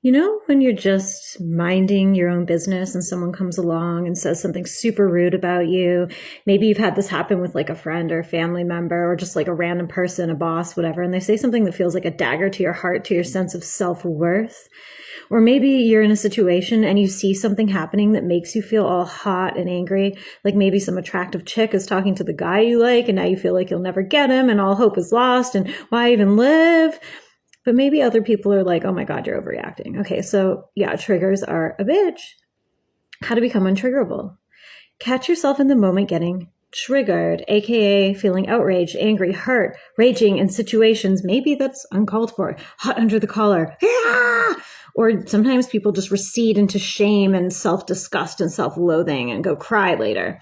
You know, when you're just minding your own business and someone comes along and says something super rude about you, maybe you've had this happen with like a friend or a family member or just like a random person, a boss, whatever, and they say something that feels like a dagger to your heart, to your sense of self-worth. Or maybe you're in a situation and you see something happening that makes you feel all hot and angry, like maybe some attractive chick is talking to the guy you like and now you feel like you'll never get him and all hope is lost and why even live? But maybe other people are like, oh my God, you're overreacting. Okay, so yeah, triggers are a bitch. How to become untriggerable. Catch yourself in the moment getting triggered, aka feeling outraged, angry, hurt, raging in situations maybe that's uncalled for, hot under the collar. Yeah! Or sometimes people just recede into shame and self-disgust and self-loathing and go cry later.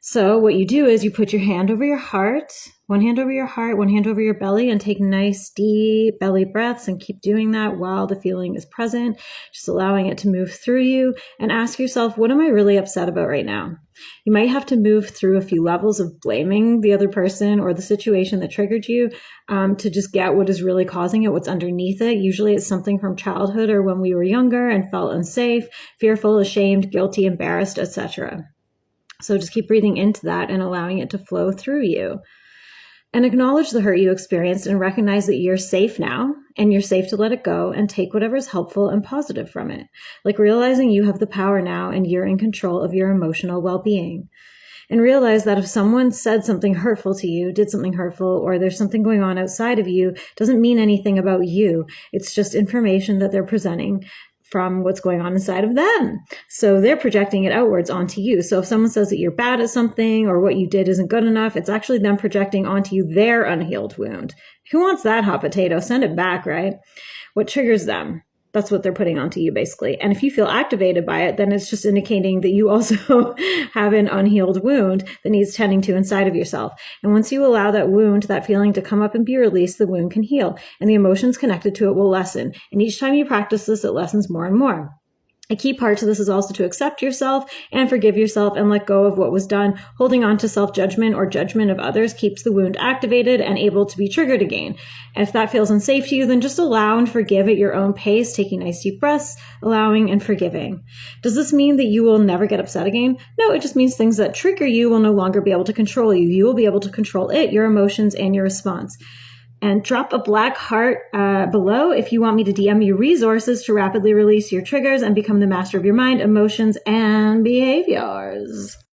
So what you do is you put your hand over your heart, one hand over your heart, one hand over your belly, and take nice deep belly breaths and keep doing that while the feeling is present, just allowing it to move through you, and ask yourself, what am I really upset about right now? You might have to move through a few levels of blaming the other person or the situation that triggered you to just get what is really causing it, what's underneath it. Usually it's something from childhood or when we were younger and felt unsafe, fearful, ashamed, guilty, embarrassed, etc. So just keep breathing into that and allowing it to flow through you. And acknowledge the hurt you experienced and recognize that you're safe now and you're safe to let it go and take whatever's helpful and positive from it. Like realizing you have the power now and you're in control of your emotional well-being. And realize that if someone said something hurtful to you, did something hurtful, or there's something going on outside of you, doesn't mean anything about you. It's just information that they're presenting from what's going on inside of them. So they're projecting it outwards onto you. So if someone says that you're bad at something or what you did isn't good enough, it's actually them projecting onto you their unhealed wound. Who wants that hot potato? Send it back, right? What triggers them? That's what they're putting onto you, basically. And if you feel activated by it, then it's just indicating that you also have an unhealed wound that needs tending to inside of yourself. And once you allow that wound, that feeling to come up and be released, the wound can heal. And the emotions connected to it will lessen. And each time you practice this, it lessens more and more. A key part to this is also to accept yourself and forgive yourself and let go of what was done. Holding on to self-judgment or judgment of others keeps the wound activated and able to be triggered again. And if that feels unsafe to you, then just allow and forgive at your own pace, taking nice deep breaths, allowing and forgiving. Does this mean that you will never get upset again? No, it just means things that trigger you will no longer be able to control you. You will be able to control it, your emotions, and your response. And drop a black heart below if you want me to DM you resources to rapidly release your triggers and become the master of your mind, emotions, and behaviors.